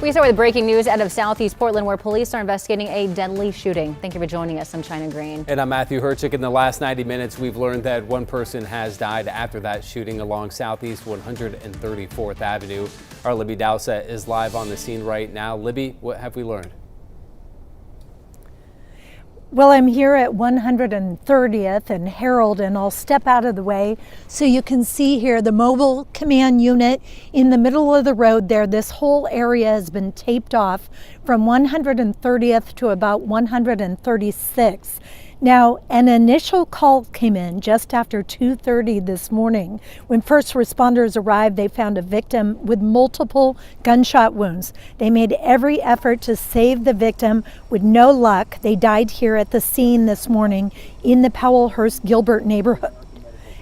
We start with breaking news out of Southeast Portland, where police are investigating a deadly shooting. Thank you for joining us. I'm China Green. And I'm Matthew Herchick. In the last 90 minutes, we've learned that one person has died after that shooting along Southeast 134th Avenue. Our Libby Daet is live on the scene right now. Libby, what have we learned? Well, I'm here at 130th and Herald, and I'll step out of the way so you can see here the mobile command unit in the middle of the road there. This whole area has been taped off from 130th to about 136th. Now, an initial call came in just after 2:30 this morning. When first responders arrived, they found a victim with multiple gunshot wounds. They made every effort to save the victim with no luck. They died here at the scene this morning in the Powellhurst Gilbert neighborhood.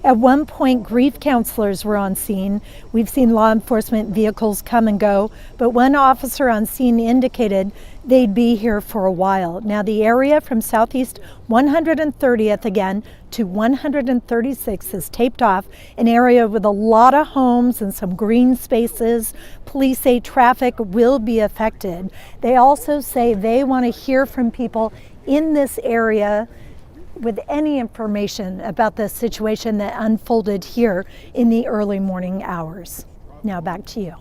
At one point, grief counselors were on scene. We've seen law enforcement vehicles come and go, but one officer on scene indicated they'd be here for a while. Now, the area from Southeast 130th again to 136th is taped off, an area with a lot of homes and some green spaces. Police say traffic will be affected. They also say they want to hear from people in this area with any information about the situation that unfolded here in the early morning hours. Now back to you.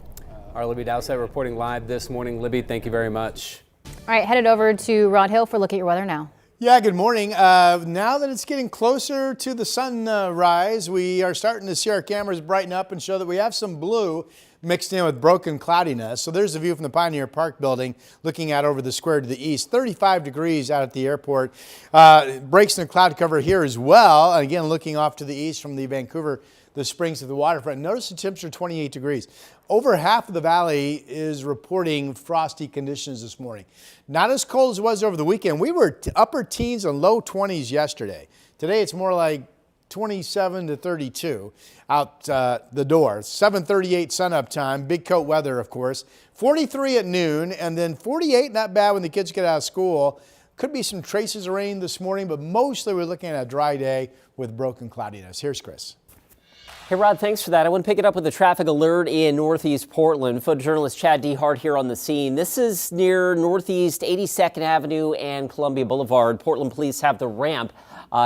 Our Libby Daet reporting live this morning. Libby, thank you very much. All right, headed over to Rod Hill for a look at your weather now. Yeah, good morning. Now that it's getting closer to the sunrise, we are starting to see our cameras brighten up and show that we have some blue mixed in with broken cloudiness. So there's a view from the Pioneer Park building looking out over the square to the east. 35 degrees out at the airport. Breaks in the cloud cover here as well. And again, looking off to the east from the Vancouver, the Springs to the waterfront. Notice the temperature 28 degrees. Over half of the valley is reporting frosty conditions this morning. Not as cold as it was over the weekend. We were upper teens and low 20s yesterday. Today it's more like 27 to 32 out the door. 7:38 sunup time, big coat weather, of course. 43 at noon, and then 48, not bad when the kids get out of school. Could be some traces of rain this morning, but mostly we're looking at a dry day with broken cloudiness. Here's Chris. Hey, Rod, thanks for that. I want to pick it up with a traffic alert in Northeast Portland. Photojournalist Chad DeHart here on the scene. This is near Northeast 82nd Avenue and Columbia Boulevard. Portland police have the ramp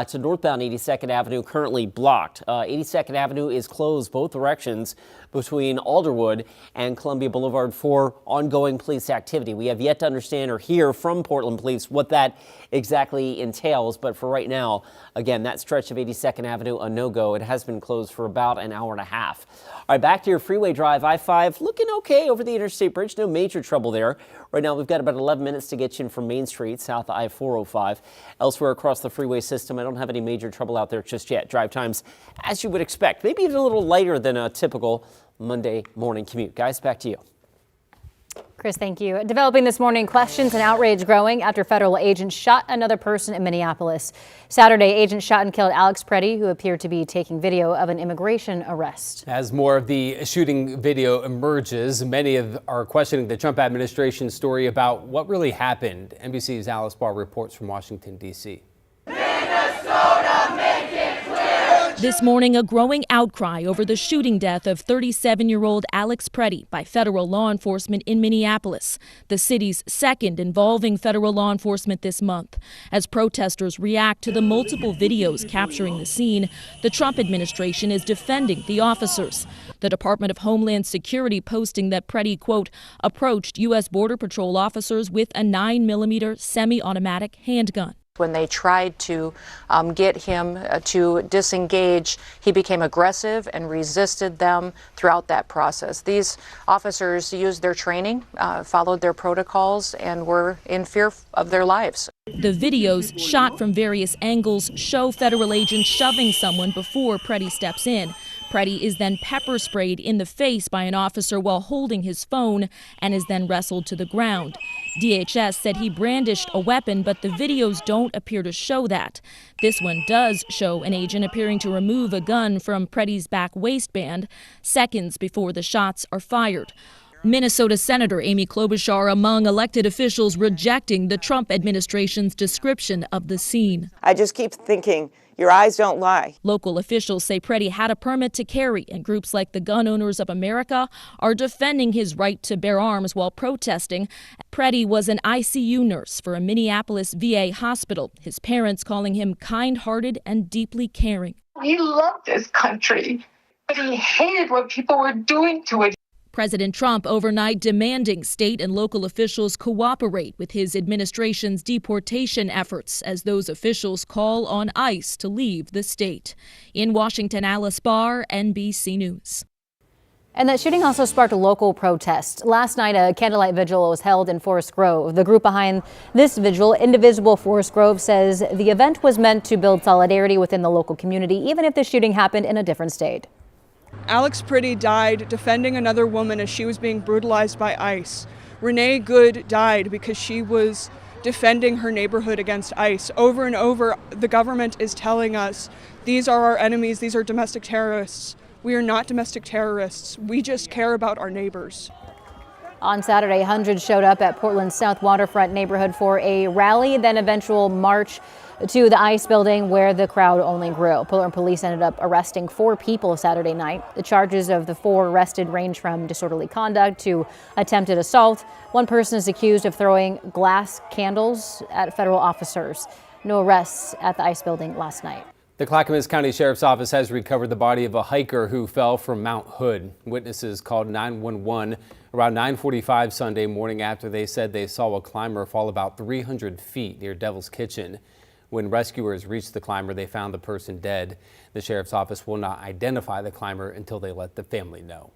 to northbound 82nd Avenue currently blocked. 82nd Avenue is closed both directions between Alderwood and Columbia Boulevard for ongoing police activity. We have yet to understand or hear from Portland police what that exactly entails, but for right now, again, that stretch of 82nd Avenue, a no-go. It has been closed for about an hour and a half. All right, back to your freeway drive. I-5 looking okay over the Interstate Bridge. No major trouble there. Right now, we've got about 11 minutes to get you in from Main Street, south of I-405. Elsewhere across the freeway system, I don't have any major trouble out there just yet. Drive times, as you would expect, maybe even a little lighter than a typical Monday morning commute. Guys, back to you. Chris, thank you. Developing this morning, questions and outrage growing after federal agents shot another person in Minneapolis. Saturday, agents shot and killed Alex Preddy, who appeared to be taking video of an immigration arrest. As more of the shooting video emerges, many are questioning the Trump administration's story about what really happened. NBC's Alice Barr reports from Washington, D.C. This morning, a growing outcry over the shooting death of 37-year-old Alex Preddy by federal law enforcement in Minneapolis, the city's second involving federal law enforcement this month. As protesters react to the multiple videos capturing the scene, the Trump administration is defending the officers. The Department of Homeland Security posting that Preddy, quote, approached U.S. Border Patrol officers with a 9mm semi-automatic handgun. When they tried to get him to disengage, he became aggressive and resisted them throughout that process. These officers used their training, followed their protocols, and were in fear of their lives. The videos, shot from various angles, show federal agents shoving someone before Preddy steps in. Preddy is then pepper sprayed in the face by an officer while holding his phone and is then wrestled to the ground. DHS said he brandished a weapon, but the videos don't appear to show that. This one does show an agent appearing to remove a gun from Preddy's back waistband seconds before the shots are fired. Minnesota Senator Amy Klobuchar among elected officials rejecting the Trump administration's description of the scene. I just keep thinking, your eyes don't lie. Local officials say Preddy had a permit to carry, and groups like the Gun Owners of America are defending his right to bear arms while protesting. Preddy was an ICU nurse for a Minneapolis VA hospital, his parents calling him kind-hearted and deeply caring. He loved this country, but he hated what people were doing to it. President Trump overnight demanding state and local officials cooperate with his administration's deportation efforts as those officials call on ICE to leave the state. In Washington, Alice Barr, NBC News. And that shooting also sparked a local protest. Last night, a candlelight vigil was held in Forest Grove. The group behind this vigil, Indivisible Forest Grove, says the event was meant to build solidarity within the local community, even if the shooting happened in a different state. Alex Preddy died defending another woman as she was being brutalized by ICE. Renee Good died because she was defending her neighborhood against ICE. Over and over, the government is telling us, these are our enemies, these are domestic terrorists. We are not domestic terrorists. We just care about our neighbors. On Saturday, hundreds showed up at Portland's South Waterfront neighborhood for a rally, then eventual march to the ICE building where the crowd only grew. Portland police ended up arresting 4 people Saturday night. The charges of the 4 arrested range from disorderly conduct to attempted assault. One person is accused of throwing glass candles at federal officers. No arrests at the ICE building last night. The Clackamas County Sheriff's Office has recovered the body of a hiker who fell from Mount Hood. Witnesses called 911 around 9:45 Sunday morning after they said they saw a climber fall about 300 feet near Devil's Kitchen. When rescuers reached the climber, they found the person dead. The Sheriff's Office will not identify the climber until they let the family know.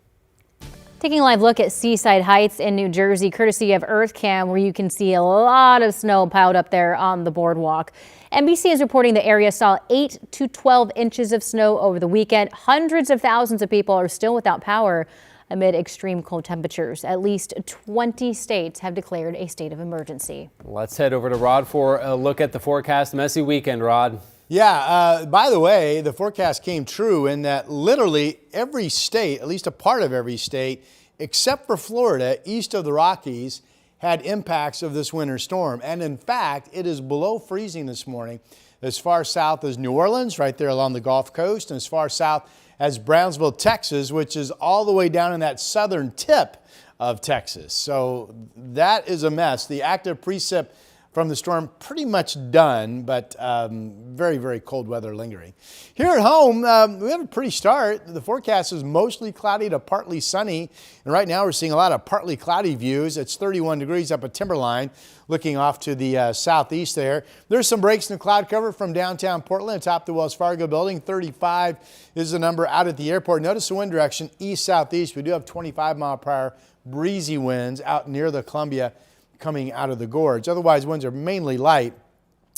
Taking a live look at Seaside Heights in New Jersey, courtesy of EarthCam, where you can see a lot of snow piled up there on the boardwalk. NBC is reporting the area saw 8 to 12 inches of snow over the weekend. Hundreds of thousands of people are still without power amid extreme cold temperatures. At least 20 states have declared a state of emergency. Let's head over to Rod for a look at the forecast. Messy weekend, Rod. Yeah, by the way, the forecast came true in that literally every state, at least a part of every state, except for Florida, east of the Rockies, had impacts of this winter storm. And in fact, it is below freezing this morning as far south as New Orleans, right there along the Gulf Coast, and as far south as Brownsville, Texas, which is all the way down in that southern tip of Texas. So that is a mess. The active precip from the storm pretty much done, but very, very cold weather lingering. Here at home, we have a pretty start. The forecast is mostly cloudy to partly sunny. And right now we're seeing a lot of partly cloudy views. It's 31 degrees up at Timberline, looking off to the southeast there. There's some breaks in the cloud cover from downtown Portland atop the Wells Fargo building. 35 is the number out at the airport. Notice the wind direction east-southeast. We do have 25-mile-per-hour breezy winds out near the Columbia coming out of the gorge. Otherwise, winds are mainly light.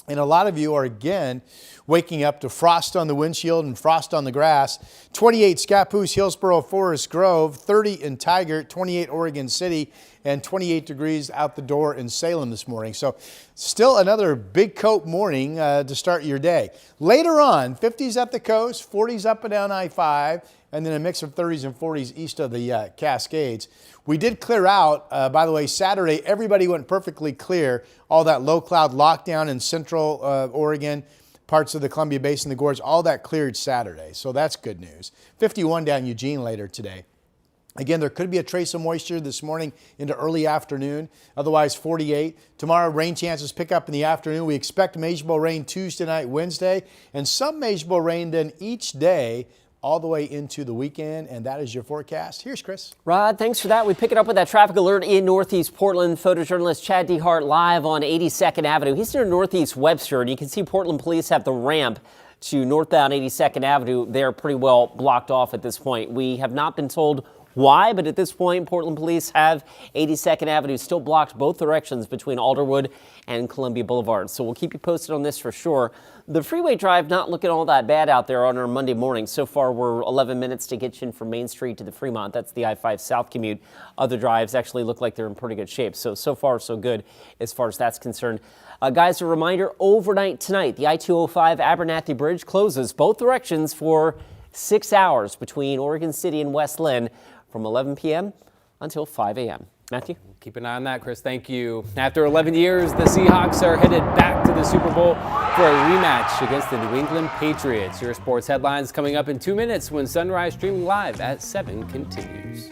And a lot of you are again waking up to frost on the windshield and frost on the grass. 28 Scappoose, Hillsborough, Forest Grove, 30 in Tigard, 28 Oregon City, and 28 degrees out the door in Salem this morning. So still another big coat morning to start your day. Later on, 50s at the coast, 40s up and down I-5, and then a mix of 30s and 40s east of the Cascades. We did clear out, by the way, Saturday, everybody went perfectly clear. All that low cloud lockdown in central Oregon, parts of the Columbia Basin, the gorge, all that cleared Saturday. So that's good news. 51 down Eugene later today. Again, there could be a trace of moisture this morning into early afternoon, otherwise 48. Tomorrow, rain chances pick up in the afternoon. We expect measurable rain Tuesday night, Wednesday, and some measurable rain then each day all the way into the weekend, and that is your forecast. Here's Chris. Rod, thanks for that. We pick it up with that traffic alert in Northeast Portland. Photojournalist Chad DeHart live on 82nd Avenue. He's near Northeast Webster, and you can see Portland police have the ramp to northbound 82nd Avenue. They're pretty well blocked off at this point. We have not been told why, but at this point, Portland police have 82nd Avenue still blocked both directions between Alderwood and Columbia Boulevard. So we'll keep you posted on this for sure. The freeway drive not looking all that bad out there on our Monday morning. So far, we're 11 minutes to get you in from Main Street to the Fremont. That's the I-5 South commute. Other drives actually look like they're in pretty good shape. So far, so good as far as that's concerned. Guys, a reminder, overnight tonight, the I-205 Abernathy Bridge closes both directions for 6 hours between Oregon City and West Lynn from 11 p.m. until 5 a.m. Matthew? Keep an eye on that, Chris. Thank you. After 11 years, the Seahawks are headed back to the Super Bowl for a rematch against the New England Patriots. Your sports headlines coming up in 2 minutes when Sunrise streaming live at 7 continues.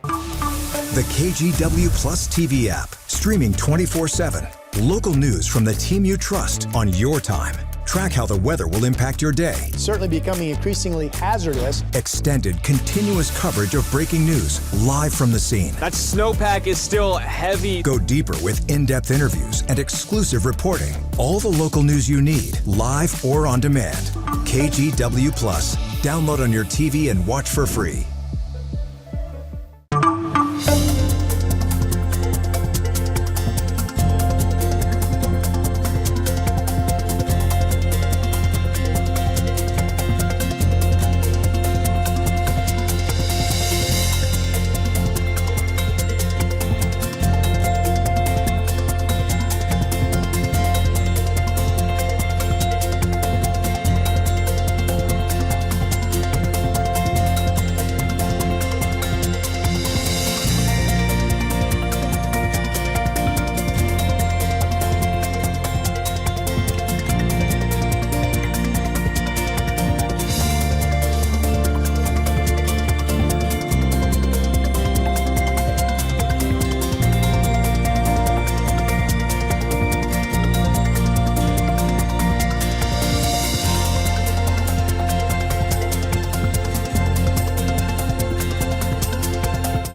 The KGW Plus TV app, streaming 24/7. Local news from the team you trust on your time. Track how the weather will impact your day. Certainly becoming increasingly hazardous. Extended, continuous coverage of breaking news, live from the scene. That snowpack is still heavy. Go deeper with in-depth interviews and exclusive reporting. All the local news you need, live or on demand. KGW Plus. Download on your TV and watch for free.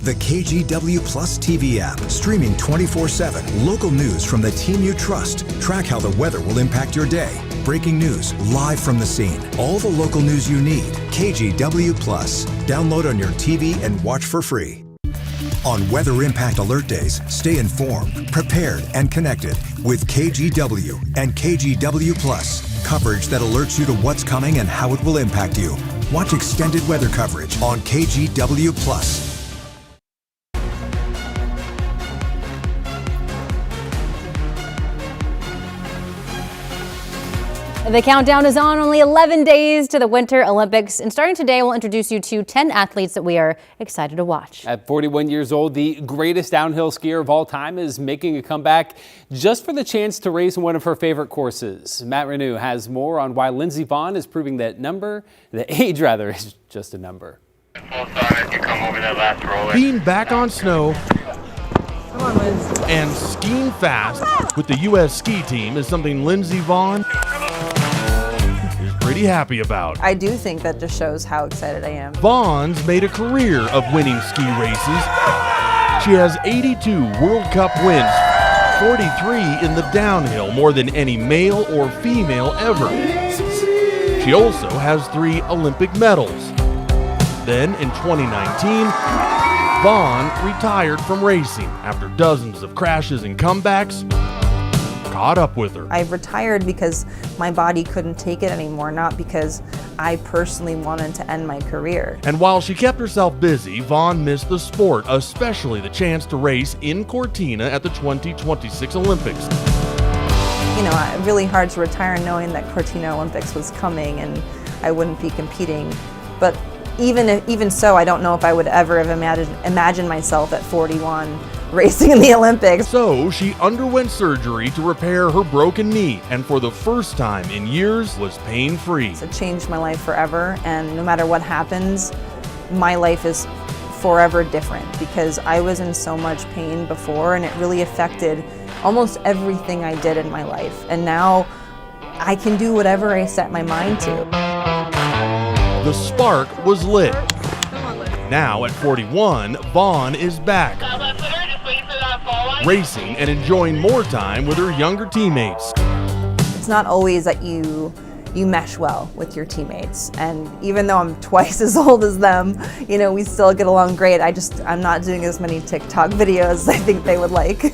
The KGW Plus TV app, streaming 24/7. Local news from the team you trust. Track how the weather will impact your day. Breaking news, live from the scene. All the local news you need. KGW Plus. Download on your TV and watch for free. On Weather Impact Alert Days, stay informed, prepared, and connected with KGW and KGW Plus. Coverage that alerts you to what's coming and how it will impact you. Watch extended weather coverage on KGW Plus. The countdown is on, only 11 days to the Winter Olympics. And starting today, we'll introduce you to 10 athletes that we are excited to watch. At 41 years old, the greatest downhill skier of all time is making a comeback just for the chance to race in one of her favorite courses. Matt Renew has more on why Lindsey Vonn is proving that the age is just a number. Being back on snow and skiing fast with the U.S. ski team is something Lindsey Vonn is pretty happy about. I do think that just shows how excited I am. Vonn's made a career of winning ski races. She has 82 World Cup wins, 43 in the downhill, more than any male or female ever. She also has 3 Olympic medals. Then in 2019, Vonn retired from racing after dozens of crashes and comebacks caught up with her. I retired because my body couldn't take it anymore, not because I personally wanted to end my career. And while she kept herself busy, Vonn missed the sport, especially the chance to race in Cortina at the 2026 Olympics. You know, really hard to retire knowing that Cortina Olympics was coming and I wouldn't be competing. But even so, I don't know if I would ever have imagined myself at 41 racing in the Olympics. So she underwent surgery to repair her broken knee, and for the first time in years was pain-free. It changed my life forever, and no matter what happens, my life is forever different because I was in so much pain before and it really affected almost everything I did in my life. And now I can do whatever I set my mind to. The spark was lit. Now at 41, Vonn is back, racing and enjoying more time with her younger teammates. It's not always that you mesh well with your teammates, and even though I'm twice as old as them, you know, we still get along great. I'm not doing as many TikTok videos as I think they would like.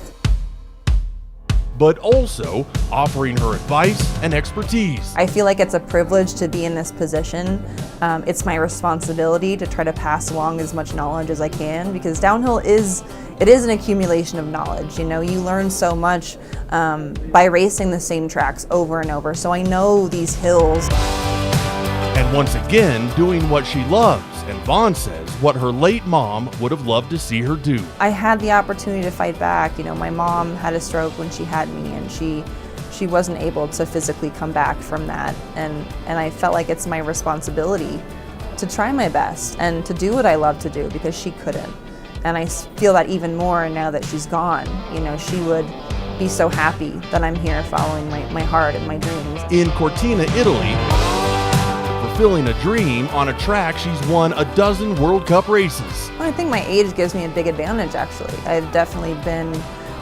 But also offering her advice and expertise. I feel like it's a privilege to be in this position. It's my responsibility to try to pass along as much knowledge as I can, because downhill is an accumulation of knowledge. You know, you learn so much by racing the same tracks over and over. So I know these hills. And once again doing what she loves, and Vonn says what her late mom would have loved to see her do. I had the opportunity to fight back. You know, my mom had a stroke when she had me, and she wasn't able to physically come back from that. And I felt like it's my responsibility to try my best and to do what I love to do, because she couldn't. And I feel that even more now that she's gone. You know, she would be so happy that I'm here following my heart and my dreams. In Cortina, Italy, fulfilling a dream on a track she's won a dozen World Cup races. I think my age gives me a big advantage, actually. I've definitely been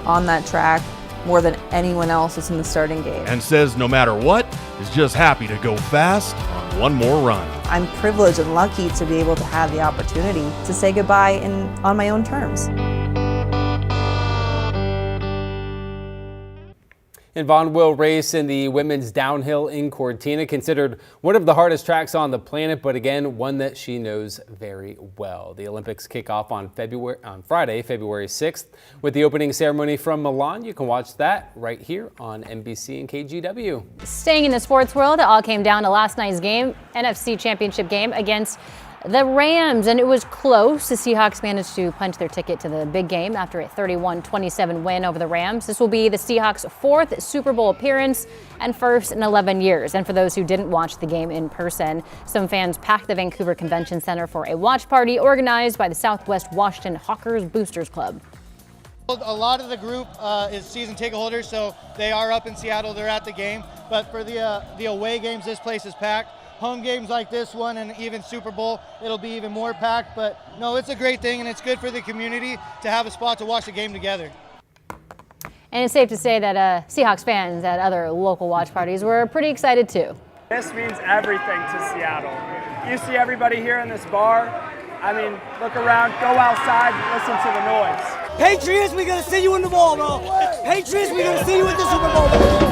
on that track more than anyone else that's in the starting gate. And says no matter what, is just happy to go fast on one more run. I'm privileged and lucky to be able to have the opportunity to say goodbye on my own terms. And Vonn will race in the women's downhill in Cortina, considered one of the hardest tracks on the planet, but again, one that she knows very well. The Olympics kick off on Friday, February 6th, with the opening ceremony from Milan. You can watch that right here on NBC and KGW. Staying in the sports world, it all came down to last night's game, NFC Championship game against the Rams, and it was close. The Seahawks managed to punch their ticket to the big game after a 31-27 win over the Rams. This will be the Seahawks' 4th Super Bowl appearance and first in 11 years. And for those who didn't watch the game in person, some fans packed the Vancouver Convention Center for a watch party organized by the Southwest Washington Hawkers Boosters Club. A lot of the group is season ticket holders, so they are up in Seattle. They're at the game. But for the away games, this place is packed. Home games like this one and even Super Bowl, it'll be even more packed. But no, it's a great thing, and it's good for the community to have a spot to watch the game together. And it's safe to say that Seahawks fans at other local watch parties were pretty excited too. This means everything to Seattle. You see everybody here in this bar. I mean, look around, go outside, listen to the noise. Patriots, we're gonna see you in the ball, bro. Patriots, we're gonna see you at the Super Bowl.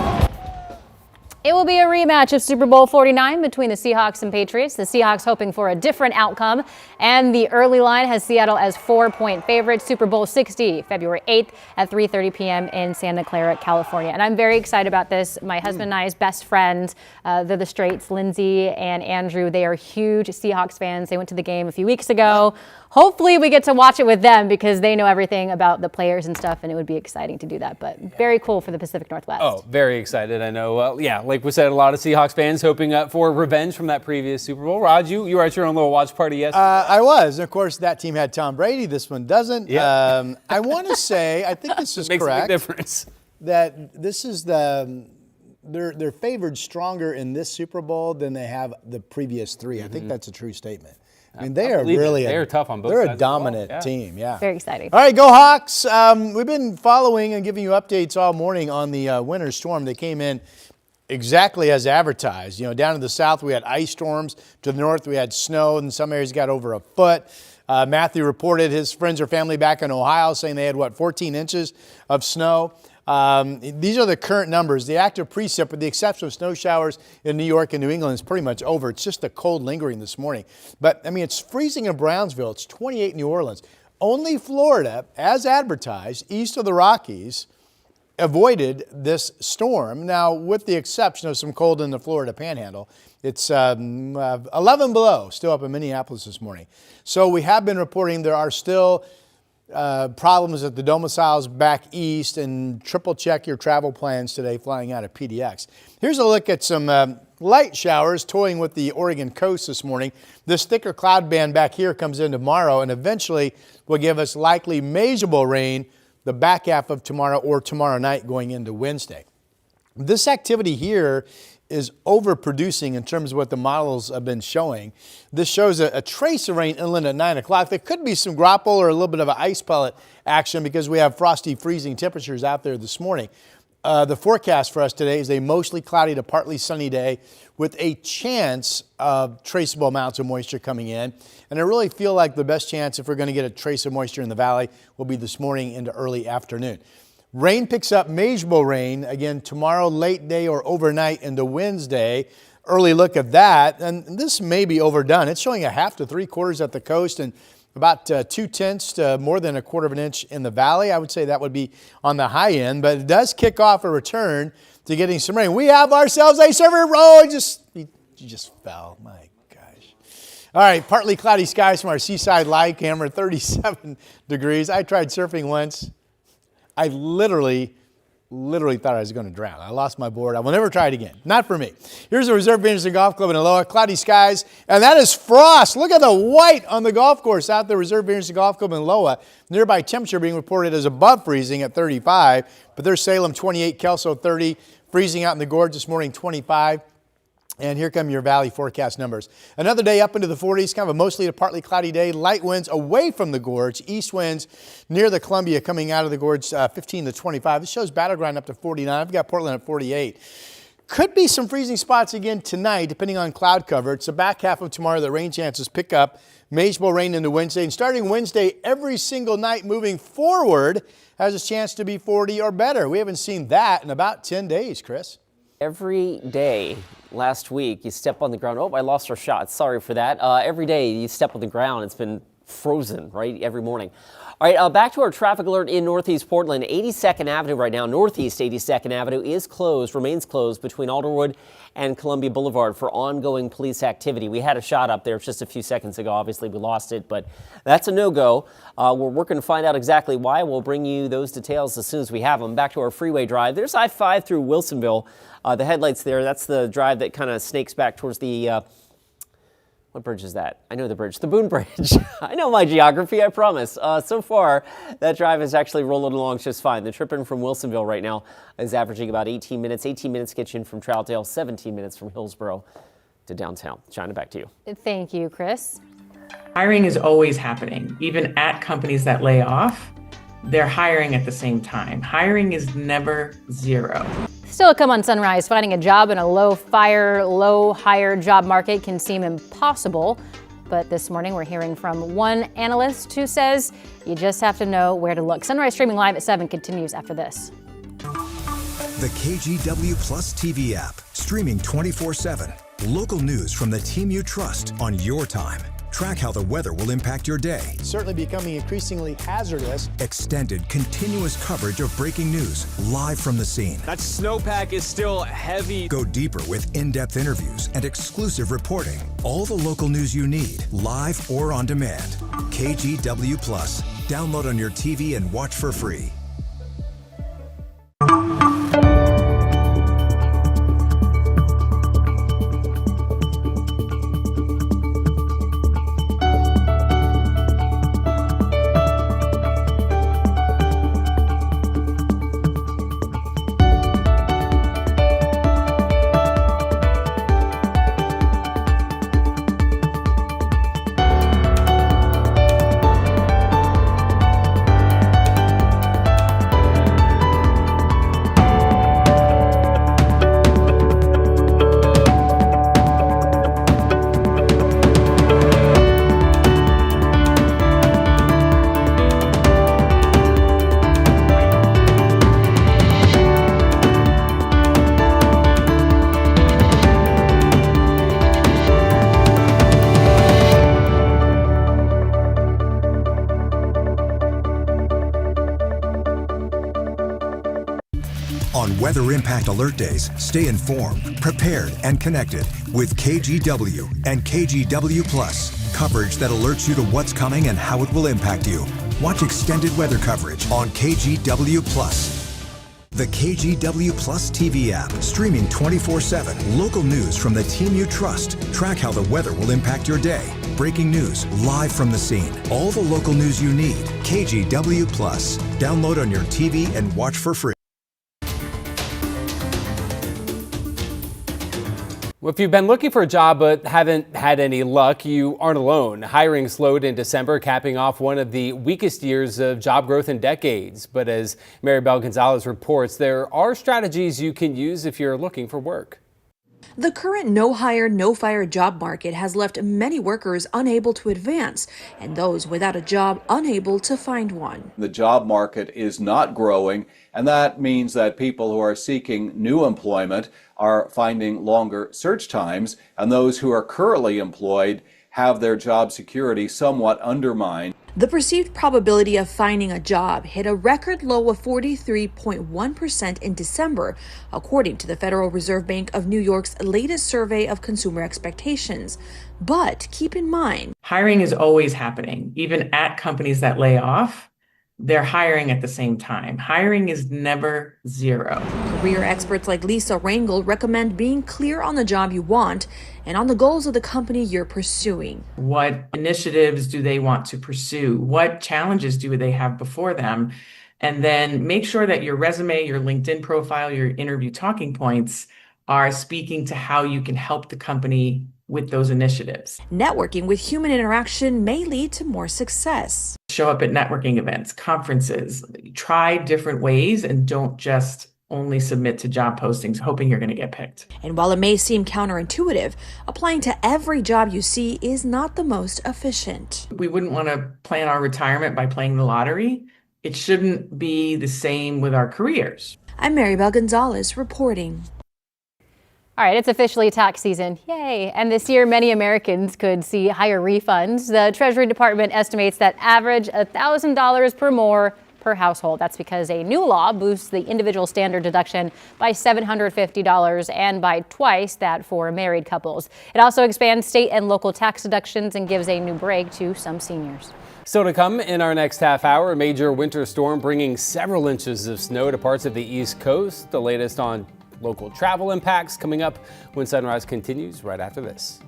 It will be a rematch of Super Bowl 49 between the Seahawks and Patriots. The Seahawks hoping for a different outcome, and the early line has Seattle as 4-point favorites. Super Bowl 60, February 8th at 3:30 p.m. in Santa Clara, California. And I'm very excited about this. My husband and I's best friends, they're the Straits, Lindsey and Andrew. They are huge Seahawks fans. They went to the game a few weeks ago. Hopefully we get to watch it with them because they know everything about the players and stuff, and it would be exciting to do that. But very cool for the Pacific Northwest. Oh, very excited. I know. Yeah, like we said, a lot of Seahawks fans hoping for revenge from that previous Super Bowl. Raj, you were at your own little watch party yesterday. I was. Of course, that team had Tom Brady. This one doesn't. Yeah. I want to say, I think this is makes correct. A big difference. That this is they're favored stronger in this Super Bowl than they have the previous three. Mm-hmm. I think that's a true statement. I mean, they are really they're tough on both sides. They're a dominant team, yeah. Very exciting. All right, go Hawks. We've been following and giving you updates all morning on the winter storm. They came in exactly as advertised. You know, down to the south, we had ice storms. To the north, we had snow. In some areas, got over a foot. Matthew reported his friends or family back in Ohio saying they had, 14 inches of snow. These are the current numbers. The active precip, with the exception of snow showers in New York and New England, is pretty much over. It's just the cold lingering this morning. But, I mean, it's freezing in Brownsville. It's 28 in New Orleans. Only Florida, as advertised, east of the Rockies, avoided this storm. Now, with the exception of some cold in the Florida Panhandle, it's 11 below, still up in Minneapolis this morning. So we have been reporting there are still problems at the domiciles back east, and triple check your travel plans today flying out of PDX. Here's a look at some light showers toying with the Oregon coast this morning. This thicker cloud band back here comes in tomorrow and eventually will give us likely measurable rain the back half of tomorrow or tomorrow night going into Wednesday. This activity here is overproducing in terms of what the models have been showing. This shows a trace of rain inland at 9 o'clock. There could be some grapple or a little bit of an ice pellet action because we have frosty freezing temperatures out there this morning. The forecast for us today is a mostly cloudy to partly sunny day with a chance of traceable amounts of moisture coming in. And I really feel like the best chance, if we're going to get a trace of moisture in the valley, will be this morning into early afternoon. Rain picks up, measurable rain, again, tomorrow late day or overnight into Wednesday. Early look at that, and this may be overdone. It's showing 1/2 to 3/4 at the coast and about 2/10 to more than 1/4 of an inch in the valley. I would say that would be on the high end, but it does kick off a return to getting some rain. We have ourselves a server roll. You just fell, my God. All right, partly cloudy skies from our Seaside live camera, 37 degrees. I tried surfing once. I literally thought I was going to drown. I lost my board. I will never try it again. Not for me. Here's the Reserve Anderson Golf Club in Aloha. Cloudy skies, and that is frost. Look at the white on the golf course out there. Reserve Anderson Golf Club in Aloha. Nearby temperature being reported as above freezing at 35, but there's Salem 28, Kelso 30. Freezing out in the gorge this morning, 25. And here come your valley forecast numbers. Another day up into the 40s, kind of a mostly to partly cloudy day. Light winds away from the gorge. East winds near the Columbia coming out of the gorge, 15 to 25. This shows Battleground up to 49. I've got Portland at 48. Could be some freezing spots again tonight, depending on cloud cover. It's the back half of tomorrow. The rain chances pick up. Mageable rain into Wednesday. And starting Wednesday, every single night moving forward has a chance to be 40 or better. We haven't seen that in about 10 days, Chris. Every day last week, you step on the ground. Oh, I lost our shot. Sorry for that. Every day you step on the ground, it's been frozen, right? Every morning. All right, back to our traffic alert in Northeast Portland. 82nd Avenue right now, Northeast 82nd Avenue is closed, remains closed between Alderwood and Columbia Boulevard for ongoing police activity. We had a shot up there just a few seconds ago. Obviously, we lost it, but that's a no-go. We're working to find out exactly why. We'll bring you those details as soon as we have them. Back to our freeway drive. There's I-5 through Wilsonville. The headlights there, that's the drive that kind of snakes back towards the, what bridge is that? I know the bridge, the Boone Bridge. I know my geography, I promise. So far, that drive is actually rolling along just fine. The trip in from Wilsonville right now is averaging about 18 minutes. 18 minutes gets you in from Troutdale, 17 minutes from Hillsborough to downtown. China, back to you. Thank you, Chris. Hiring is always happening. Even at companies that lay off, they're hiring at the same time. Hiring is never zero. Still to come on Sunrise, finding a job in a low-hire job market can seem impossible. But this morning we're hearing from one analyst who says you just have to know where to look. Sunrise streaming live at 7 continues after this. The KGW Plus TV app, streaming 24/7. Local news from the team you trust on your time. Track how the weather will impact your day. Certainly becoming increasingly hazardous. Extended, continuous coverage of breaking news live from the scene. That snowpack is still heavy. Go deeper with in-depth interviews and exclusive reporting. All the local news you need, live or on demand. KGW Plus. Download on your TV and watch for free. On Weather Impact Alert Days, stay informed, prepared, and connected with KGW and KGW Plus. Coverage that alerts you to what's coming and how it will impact you. Watch extended weather coverage on KGW Plus. The KGW Plus TV app, streaming 24/7. Local news from the team you trust. Track how the weather will impact your day. Breaking news live from the scene. All the local news you need. KGW Plus. Download on your TV and watch for free. Well, if you've been looking for a job but haven't had any luck, you aren't alone. Hiring slowed in December, capping off one of the weakest years of job growth in decades. But as Maribel Gonzalez reports, there are strategies you can use if you're looking for work. The current no-hire, no-fire job market has left many workers unable to advance and those without a job unable to find one. The job market is not growing, and that means that people who are seeking new employment are finding longer search times, and those who are currently employed have their job security somewhat undermined. The perceived probability of finding a job hit a record low of 43.1% in December, according to the Federal Reserve Bank of New York's latest survey of consumer expectations. But keep in mind, hiring is always happening. Even at companies that lay off, they're hiring at the same time. Hiring is never zero. career experts like Lisa Rangel recommend being clear on the job you want and on the goals of the company you're pursuing. What initiatives do they want to pursue? What challenges do they have before them? And then make sure that your resume, your LinkedIn profile, your interview talking points are speaking to how you can help the company with those initiatives. Networking with human interaction may lead to more success. Show up at networking events, conferences, try different ways and don't just only submit to job postings hoping you're going to get picked. And while it may seem counterintuitive, applying to every job you see is not the most efficient. We wouldn't want to plan our retirement by playing the lottery. It shouldn't be the same with our careers. I'm Maribel Gonzalez reporting. All right, it's officially tax season. Yay. And this year, many Americans could see higher refunds. The Treasury Department estimates that average $1,000 per more per household. That's because a new law boosts the individual standard deduction by $750 and by twice that for married couples. It also expands state and local tax deductions and gives a new break to some seniors. So to come in our next half hour, a major winter storm bringing several inches of snow to parts of the East Coast. The latest on local travel impacts coming up when Sunrise continues right after this.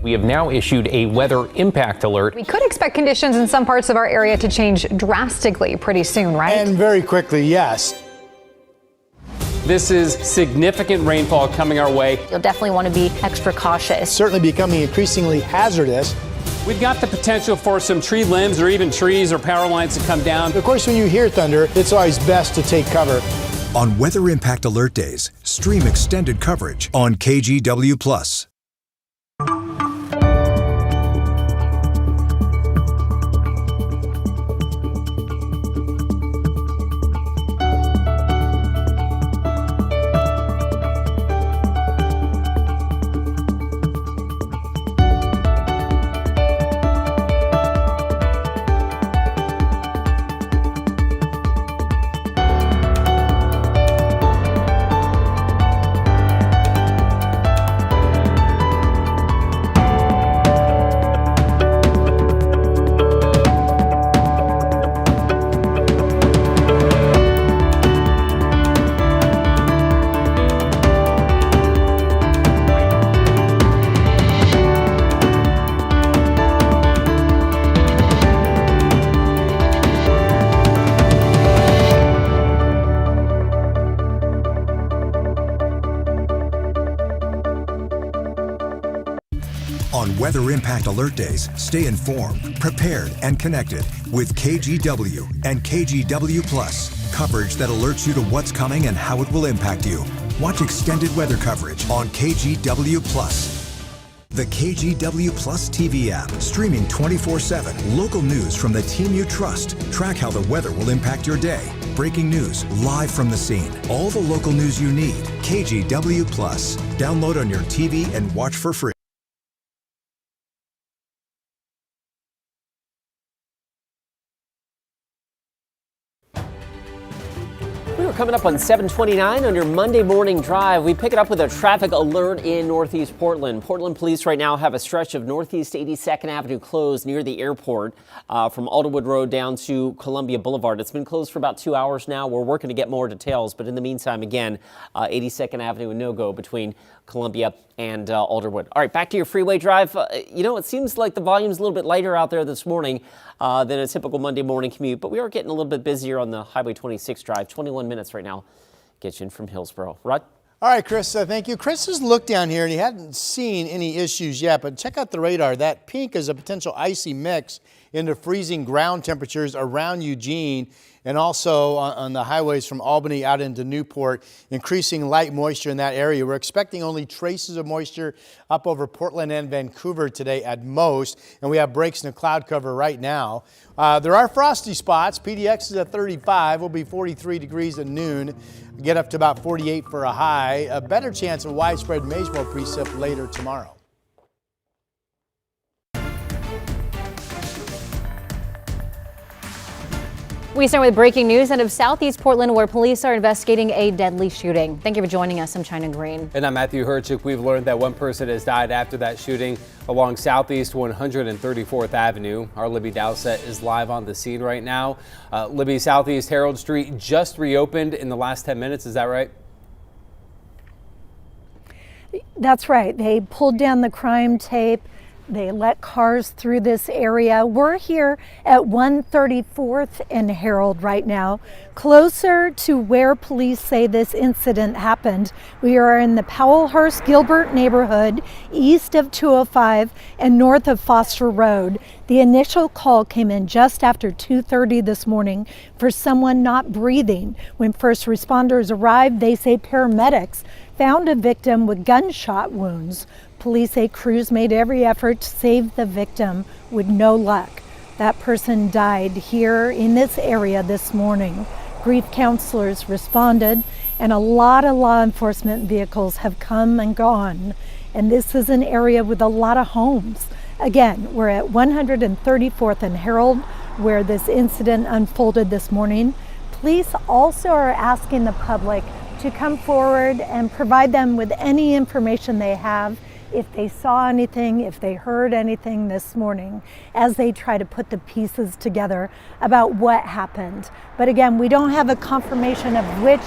We have now issued a weather impact alert. We could expect conditions in some parts of our area to change drastically pretty soon, right? And very quickly, yes. This is significant rainfall coming our way. You'll definitely want to be extra cautious. Certainly becoming increasingly hazardous. We've got the potential for some tree limbs or even trees or power lines to come down. Of course, when you hear thunder, it's always best to take cover. On Weather Impact Alert Days, stream extended coverage on KGW+. On Weather Impact Alert Days, stay informed, prepared, and connected with KGW and KGW+. Coverage that alerts you to what's coming and how it will impact you. Watch extended weather coverage on KGW+. The KGW Plus TV app, streaming 24/7. Local news from the team you trust. Track how the weather will impact your day. Breaking news, live from the scene. All the local news you need. KGW Plus. Download on your TV and watch for free. Coming up on 7:29 on your Monday morning drive, we pick it up with a traffic alert in Northeast Portland. Portland police right now have a stretch of Northeast 82nd Avenue closed near the airport from Alderwood Road down to Columbia Boulevard. It's been closed for about 2 hours now. We're working to get more details, but in the meantime, again, 82nd Avenue and no-go between Columbia and Alderwood. All right, back to your freeway drive. It seems like the volume's a little bit lighter out there this morning than a typical Monday morning commute, but we are getting a little bit busier on the Highway 26 drive. 21 minutes right now. Get you in from Hillsborough. Rod? All right, Chris, thank you. Chris has looked down here and he hadn't seen any issues yet, but check out the radar. That pink is a potential icy mix into freezing ground temperatures around Eugene. and also on the highways from Albany out into Newport, increasing light moisture in that area. We're expecting only traces of moisture up over Portland and Vancouver today at most, and we have breaks in the cloud cover right now. There are frosty spots. PDX is at 35. Will be 43 degrees at noon. Get up to about 48 for a high. A better chance of widespread Maysville precip later tomorrow. We start with breaking news out of Southeast Portland, where police are investigating a deadly shooting. Thank you for joining us. I'm China Green. And I'm Matthew Herchik. We've learned that one person has died after that shooting along Southeast 134th Avenue. Our Libby Daet is live on the scene right now. Libby, Southeast Herald Street just reopened in the last 10 minutes. Is that right? That's right. They pulled down the crime tape. They let cars through this area. We're here at 134th and Herald right now, closer to where police say this incident happened. We are in the Powellhurst-Gilbert neighborhood, east of 205 and north of Foster Road. The initial call came in just after 2:30 this morning for someone not breathing. When first responders arrived, they say paramedics found a victim with gunshot wounds. Police say crews made every effort to save the victim with no luck. That person died here in this area this morning. Grief counselors responded, and a lot of law enforcement vehicles have come and gone. And this is an area with a lot of homes. Again, we're at 134th and Herald, where this incident unfolded this morning. Police also are asking the public to come forward and provide them with any information they have, if they saw anything, if they heard anything this morning, as they try to put the pieces together about what happened. But again, we don't have a confirmation of which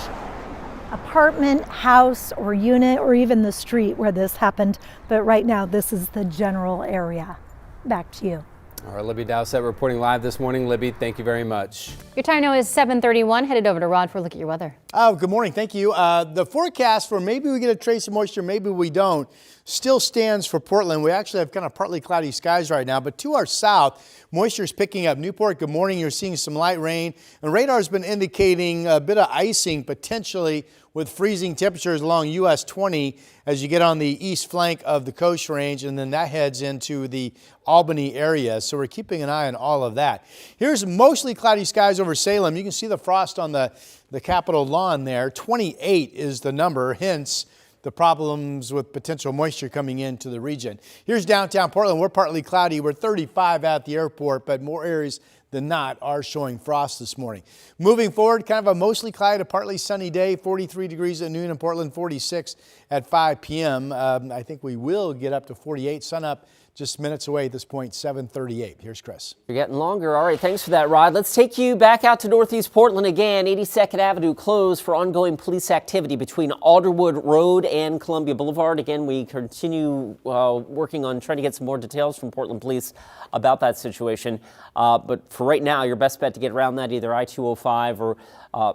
apartment, house, or unit, or even the street where this happened. But right now, this is the general area. Back to you. All right, Libby Daet reporting live this morning. Libby, thank you very much. Your time now is 7:31. Headed over to Rod for a look at your weather. Oh, good morning. Thank you. The forecast for maybe we get a trace of moisture, maybe we don't, still stands for Portland. We actually have kind of partly cloudy skies right now, but to our south, moisture is picking up. Newport, good morning. You're seeing some light rain, and radar's been indicating a bit of icing potentially with freezing temperatures along US 20 as you get on the east flank of the Coast Range, and then that heads into the Albany area. So we're keeping an eye on all of that. Here's mostly cloudy skies over Salem. You can see the frost on the Capitol lawn there. 28 is the number, hence the problems with potential moisture coming into the region. Here's downtown Portland. We're partly cloudy. We're 35 at the airport, but more areas than not are showing frost this morning. Moving forward, kind of a mostly cloudy to partly sunny day, 43 degrees at noon in Portland, 46 at 5 p.m. I think we will get up to 48. Sun up just minutes away at this point, 7:38. Here's Chris. You're getting longer. All right, thanks for that, Rod. Let's take you back out to Northeast Portland again. 82nd Avenue closed for ongoing police activity between Alderwood Road and Columbia Boulevard. Again, we continue working on trying to get some more details from Portland Police about that situation. But for right now, your best bet to get around that, either I-205 or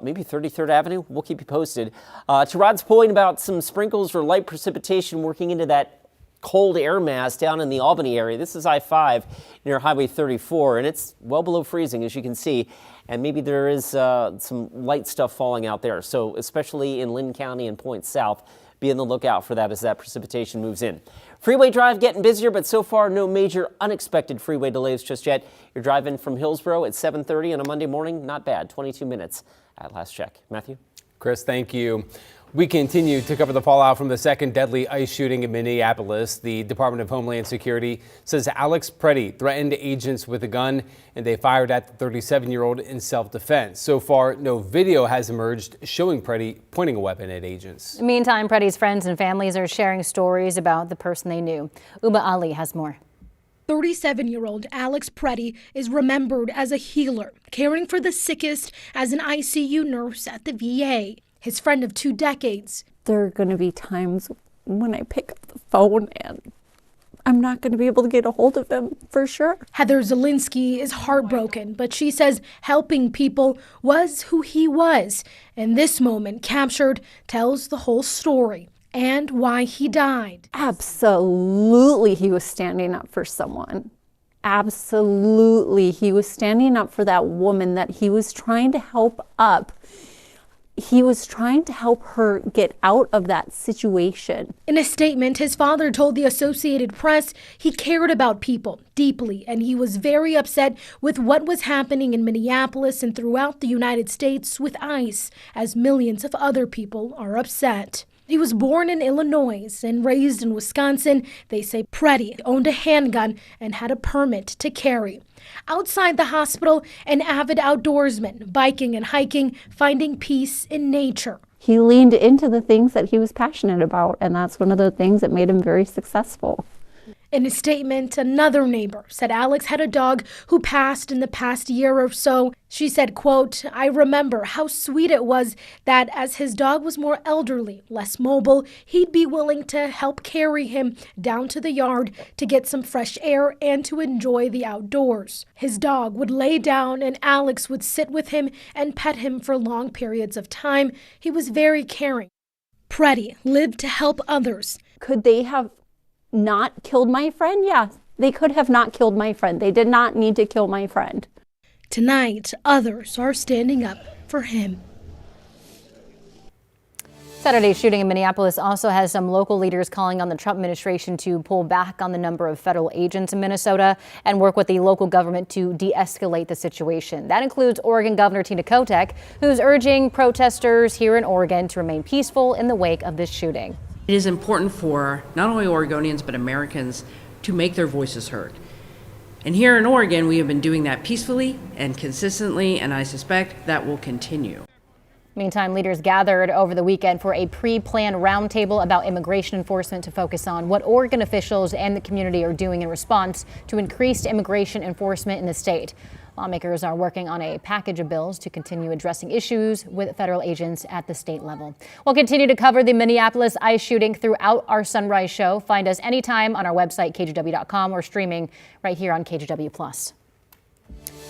maybe 33rd Avenue. We'll keep you posted. To Rod's point about some sprinkles or light precipitation working into that cold air mass down in the Albany area. This is I-5 near Highway 34, and it's well below freezing, as you can see. And maybe there is some light stuff falling out there. So especially in Lynn County and Point South, be on the lookout for that as that precipitation moves in. Freeway drive getting busier, but so far no major unexpected freeway delays just yet. You're driving from Hillsborough at 7:30 on a Monday morning. Not bad. 22 minutes at last check. Matthew? Chris, thank you. We continue to cover the fallout from the second deadly ICE shooting in Minneapolis. The Department of Homeland Security says Alex Preddy threatened agents with a gun, and they fired at the 37-year-old in self-defense. So far, no video has emerged showing Preddy pointing a weapon at agents. Meantime, Preddy's friends and families are sharing stories about the person they knew. Uma Ali has more. 37-year-old Alex Preddy is remembered as a healer, caring for the sickest as an ICU nurse at the VA. His friend of 2 decades. There are going to be times when I pick up the phone and I'm not going to be able to get a hold of him for sure. Heather Zielinski is heartbroken, but she says helping people was who he was. And this moment captured tells the whole story and why he died. Absolutely, he was standing up for someone. Absolutely. He was standing up for that woman that he was trying to help up. He was trying to help her get out of that situation. In a statement, his father told the Associated Press he cared about people deeply, and he was very upset with what was happening in Minneapolis and throughout the United States with ICE, as millions of other people are upset. He was born in Illinois and raised in Wisconsin. They say Preddy owned a handgun and had a permit to carry. Outside the hospital, an avid outdoorsman, biking and hiking, finding peace in nature. He leaned into the things that he was passionate about, and that's one of the things that made him very successful. In a statement, another neighbor said Alex had a dog who passed in the past year or so. She said, quote, "I remember how sweet it was that as his dog was more elderly, less mobile, he'd be willing to help carry him down to the yard to get some fresh air and to enjoy the outdoors. His dog would lay down and Alex would sit with him and pet him for long periods of time. He was very caring." Preddy lived to help others. Could they have not killed my friend? Yeah, they could have not killed my friend. They did not need to kill my friend. Tonight, others are standing up for him. Saturday's shooting in Minneapolis also has some local leaders calling on the Trump administration to pull back on the number of federal agents in Minnesota and work with the local government to de-escalate the situation. That includes Oregon Governor Tina Kotek, who's urging protesters here in Oregon to remain peaceful in the wake of this shooting. It is important for not only Oregonians but Americans to make their voices heard. And here in Oregon, we have been doing that peacefully and consistently, and I suspect that will continue. Meantime, leaders gathered over the weekend for a pre-planned roundtable about immigration enforcement to focus on what Oregon officials and the community are doing in response to increased immigration enforcement in the state. Lawmakers are working on a package of bills to continue addressing issues with federal agents at the state level. We'll continue to cover the Minneapolis ICE shooting throughout our Sunrise show. Find us anytime on our website, KGW.com, or streaming right here on KGW+.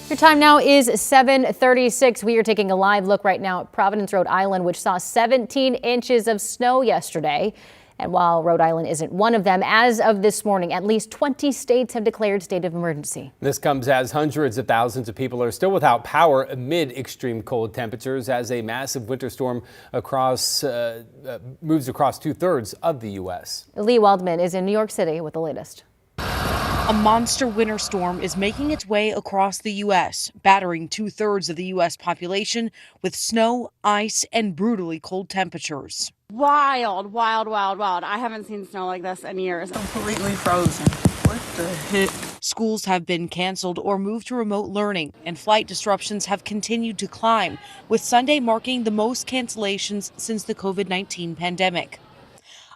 Your time now is 7:36. We are taking a live look right now at Providence, Rhode Island, which saw 17 inches of snow yesterday. And while Rhode Island isn't one of them, as of this morning, at least 20 states have declared state of emergency. This comes as hundreds of thousands of people are still without power amid extreme cold temperatures as a massive winter storm moves across 2/3 of the U.S. Lee Waldman is in New York City with the latest. A monster winter storm is making its way across the U.S., battering 2/3 of the U.S. population with snow, ice, and brutally cold temperatures. Wild, wild, wild, wild. I haven't seen snow like this in years. Completely frozen. What the heck? Schools have been canceled or moved to remote learning, and flight disruptions have continued to climb, with Sunday marking the most cancellations since the COVID-19 pandemic.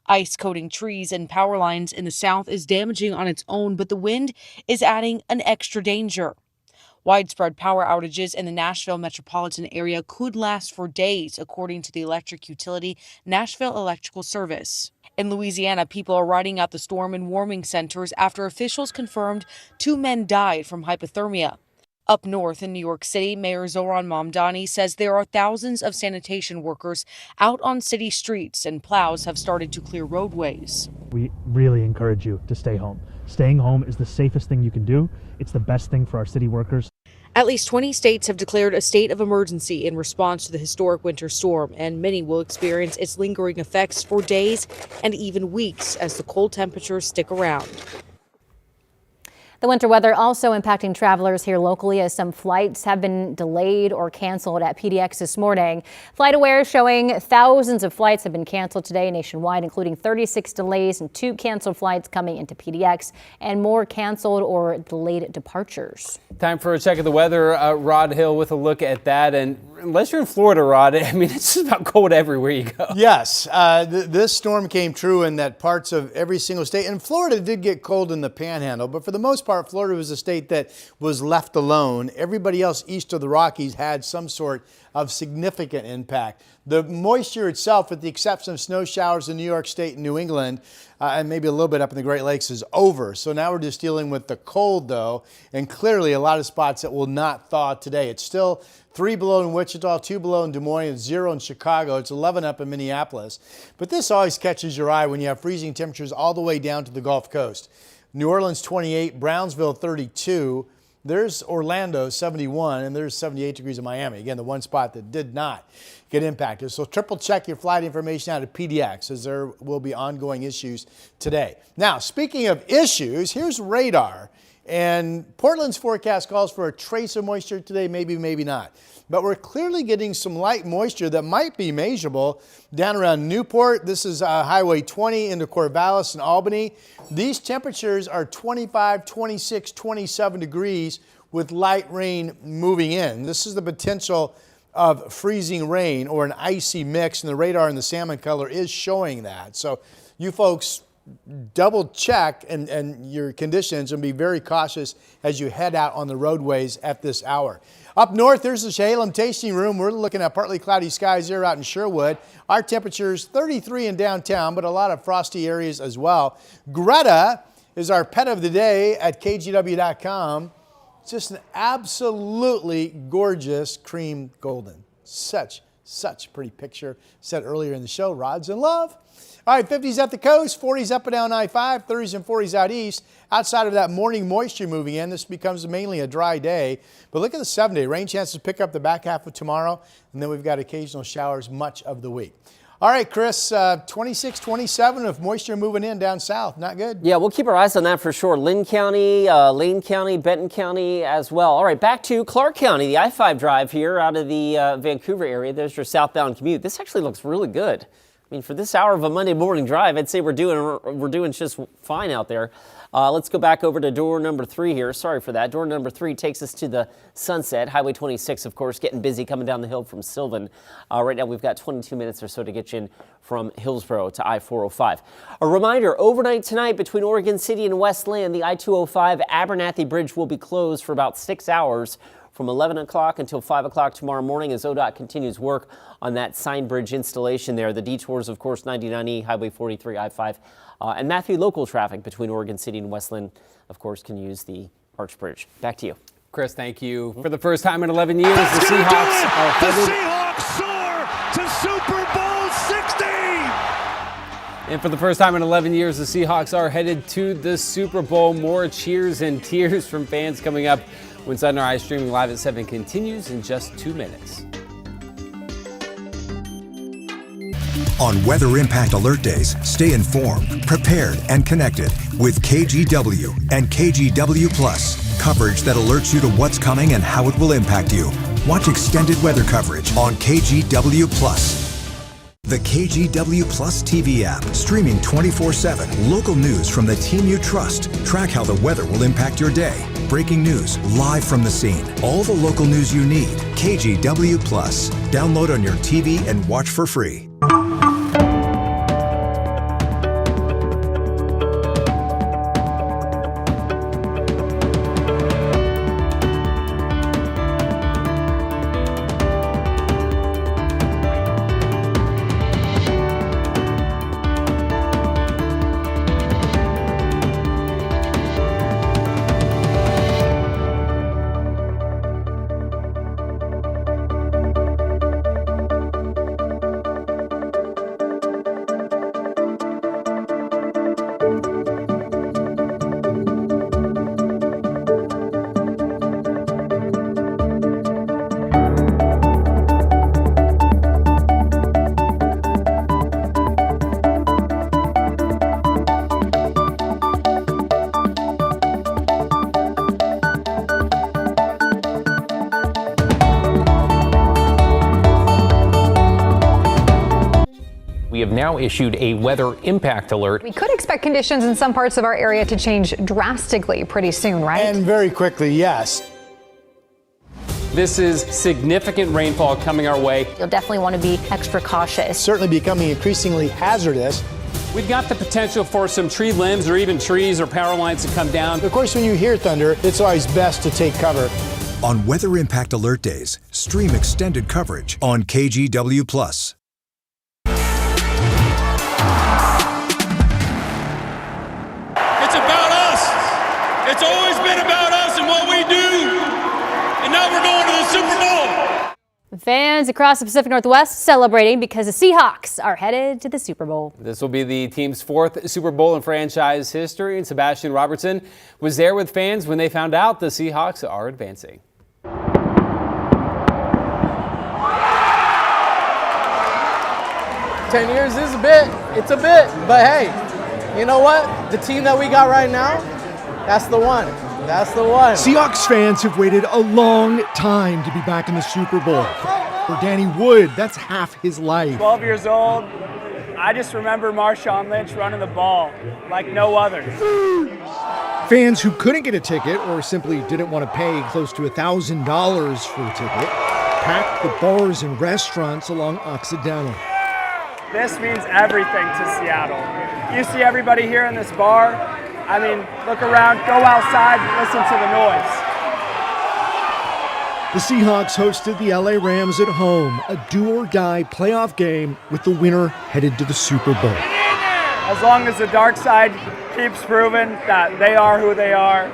Ice coating trees and power lines in the south is damaging on its own, but the wind is adding an extra danger. Widespread power outages in the Nashville metropolitan area could last for days, according to the electric utility Nashville Electrical Service. In Louisiana, people are riding out the storm in warming centers after officials confirmed 2 men died from hypothermia. Up north in New York City, Mayor Zohran Mamdani says there are thousands of sanitation workers out on city streets and plows have started to clear roadways. We really encourage you to stay home. Staying home is the safest thing you can do. It's the best thing for our city workers. At least 20 states have declared a state of emergency in response to the historic winter storm, and many will experience its lingering effects for days and even weeks as the cold temperatures stick around. The winter weather also impacting travelers here locally as some flights have been delayed or canceled at PDX this morning. FlightAware showing thousands of flights have been canceled today nationwide, including 36 delays and 2 canceled flights coming into PDX and more canceled or delayed departures. Time for a check of the weather. Rod Hill with a look at that. And unless you're in Florida, Rod, I mean, it's just about cold everywhere you go. Yes, this storm came true in that parts of every single state. And Florida did get cold in the panhandle, but for the most part, Florida was a state that was left alone. Everybody else east of the Rockies had some sort of significant impact. The moisture itself, with the exception of snow showers in New York State and New England, and maybe a little bit up in the Great Lakes, is over. So now we're just dealing with the cold, though, and clearly a lot of spots that will not thaw today. It's still 3 below in Wichita, 2 below in Des Moines, and 0 in Chicago. It's 11 up in Minneapolis. But this always catches your eye when you have freezing temperatures all the way down to the Gulf Coast. New Orleans 28, Brownsville 32. There's Orlando 71, and there's 78 degrees in Miami. Again, the one spot that did not get impacted. So triple check your flight information out of PDX, as there will be ongoing issues today. Now, speaking of issues, here's radar. And Portland's forecast calls for a trace of moisture today, maybe, maybe not. But we're clearly getting some light moisture that might be measurable down around Newport. This is Highway 20 into Corvallis and Albany. These temperatures are 25, 26, 27 degrees with light rain moving in. This is the potential of freezing rain or an icy mix, and the radar in the salmon color is showing that. So you folks double check and your conditions and be very cautious as you head out on the roadways at this hour. Up north, there's the Chehalem Tasting Room. We're looking at partly cloudy skies here out in Sherwood. Our temperature's 33 in downtown, but a lot of frosty areas as well. Greta is our pet of the day at KGW.com. Just an absolutely gorgeous cream golden. Such pretty picture set earlier in the show. Rods in love. All right, 50s at the coast, 40s up and down I-5, 30s and 40s out east. Outside of that morning moisture moving in, this becomes mainly a dry day. But look at the 7-day. Rain chances pick up the back half of tomorrow, and then we've got occasional showers much of the week. All right, Chris, 26, 27 of moisture moving in down south. Not good. Yeah, we'll keep our eyes on that for sure. Lynn County, Lane County, Benton County as well. All right, back to Clark County, the I-5 drive here out of the Vancouver area. There's your southbound commute. This actually looks really good. I mean, for this hour of a Monday morning drive, I'd say we're doing just fine out there. Let's go back over to door number 3 here. Sorry for that. Door number 3 takes us to the Sunset. Highway 26, of course, getting busy coming down the hill from Sylvan. Right now, we've got 22 minutes or so to get you in from Hillsborough to I-405. A reminder, overnight tonight between Oregon City and Westland, the I-205 Abernathy Bridge will be closed for about 6 hours, from 11 o'clock until 5 o'clock tomorrow morning as ODOT continues work on that sign bridge installation there. The detours, of course, 99E, Highway 43, I-5, and Matthew local traffic between Oregon City and Westland, of course, can use the Arch Bridge. Back to you. Chris, thank you. For the first time in 11 years, the Seahawks are headed. The Seahawks soar to Super Bowl 60! And for the first time in 11 years, the Seahawks are headed to the Super Bowl. More cheers and tears from fans coming up when Sunrise streaming live at 7 continues in just 2 minutes. On Weather Impact Alert Days, stay informed, prepared, and connected with KGW and KGW Plus. Coverage that alerts you to what's coming and how it will impact you. Watch extended weather coverage on KGW Plus. The KGW Plus TV app, streaming 24/7. Local news from the team you trust. Track how the weather will impact your day. Breaking news, live from the scene. All the local news you need. KGW Plus. Download on your TV and watch for free. We have now issued a weather impact alert. We could expect conditions in some parts of our area to change drastically pretty soon, right? And very quickly, yes. This is significant rainfall coming our way. You'll definitely want to be extra cautious. Certainly becoming increasingly hazardous. We've got the potential for some tree limbs or even trees or power lines to come down. Of course, when you hear thunder, it's always best to take cover. On Weather Impact Alert Days, stream extended coverage on KGW Plus. It's about us. It's always been about us and what we do. And now we're going to the Super Bowl. Fans across the Pacific Northwest celebrating because the Seahawks are headed to the Super Bowl. This will be the team's 4th Super Bowl in franchise history, and Sebastian Robertson was there with fans when they found out the Seahawks are advancing. 10 years is a bit, it's a bit, but hey, you know what? The team that we got right now, that's the one. That's the one. Seahawks fans have waited a long time to be back in the Super Bowl. For Danny Wood, that's half his life. 12 years old, I just remember Marshawn Lynch running the ball like no other. Fans who couldn't get a ticket or simply didn't want to pay close to $1,000 for a ticket packed the bars and restaurants along Occidental. This means everything to Seattle. You see everybody here in this bar. I mean, look around, go outside, listen to the noise. The Seahawks hosted the LA Rams at home, a do-or-die playoff game with the winner headed to the Super Bowl. As long as the dark side keeps proving that they are who they are,